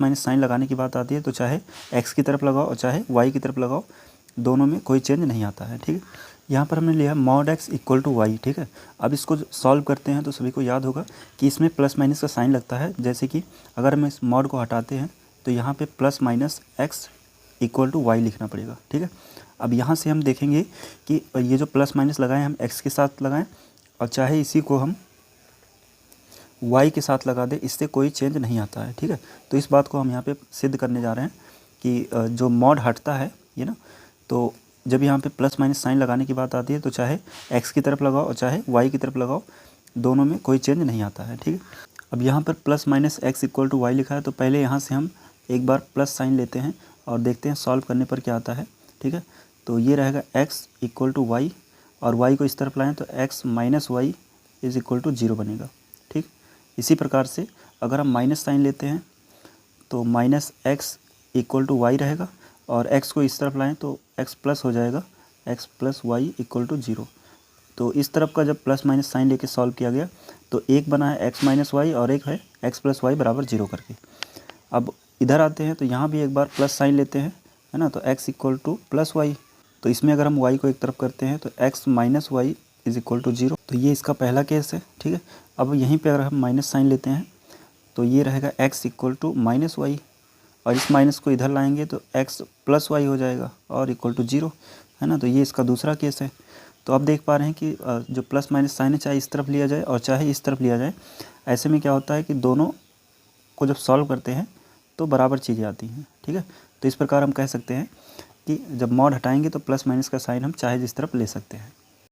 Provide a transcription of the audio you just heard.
Minus sign लगाने की बात आती है तो चाहे एक्स की तरफ लगाओ और चाहे वाई की तरफ लगाओ, दोनों में कोई चेंज नहीं आता है। ठीक है, यहाँ पर हमने लिया mod x equal to y. ठीक है, अब इसको सॉल्व करते हैं तो सभी को याद होगा कि इसमें प्लस माइनस का साइन लगता है। जैसे कि अगर हम इस मॉड को हटाते हैं तो यहाँ पे plus minus x equal to y लिखना पड़ेगा। ठीक है, अब यहाँ से हम देखेंगे कि ये जो प्लस माइनस लगाएं हम एक्स के साथ लगाएं और चाहे इसी को हम y के साथ लगा दे, इससे कोई चेंज नहीं आता है। ठीक है, तो इस बात को हम यहाँ पे सिद्ध करने जा रहे हैं कि जो मॉड हटता है ये ना, तो जब यहाँ पे प्लस माइनस साइन लगाने की बात आती है तो चाहे x की तरफ लगाओ और चाहे y की तरफ लगाओ, दोनों में कोई चेंज नहीं आता है। ठीक है, अब यहाँ पर plus minus x equal to y लिखा है तो पहले यहाँ से हम एक बार प्लस साइन लेते हैं और देखते हैं सॉल्व करने पर क्या आता है। ठीक है, तो ये रहेगा x इक्वल टू वाई और y को इस तरफ लाएँ तो x minus y is equal to 0 बनेगा। ठीक, इसी प्रकार से अगर हम माइनस साइन लेते हैं तो minus x equal to y रहेगा और x को इस तरफ लाएं तो x प्लस हो जाएगा, x plus y equal to 0। तो इस तरफ का जब प्लस माइनस साइन लेके सॉल्व किया गया तो एक बना है x माइनस वाई और एक है x प्लस वाई बराबर 0 करके। अब इधर आते हैं तो यहाँ भी एक बार प्लस साइन लेते हैं, है ना, तो x equal to plus y. तो इसमें अगर हम y को एक तरफ करते हैं तो x minus y is equal to 0। तो ये इसका पहला केस है। ठीक है, अब यहीं पे अगर हम माइनस साइन लेते हैं तो ये रहेगा x equal to minus y और इस माइनस को इधर लाएंगे तो x प्लस वाई हो जाएगा और इक्वल टू 0, है ना। तो ये इसका दूसरा केस है। तो आप देख पा रहे हैं कि जो प्लस माइनस साइन है चाहे इस तरफ लिया जाए और चाहे इस तरफ लिया जाए, ऐसे में क्या होता है कि दोनों को जब सॉल्व करते हैं तो बराबर चीज़ें आती हैं। ठीक है, तो इस प्रकार हम कह सकते हैं कि जब मॉड हटाएंगे तो प्लस माइनस का साइन हम चाहे जिस तरफ ले सकते हैं।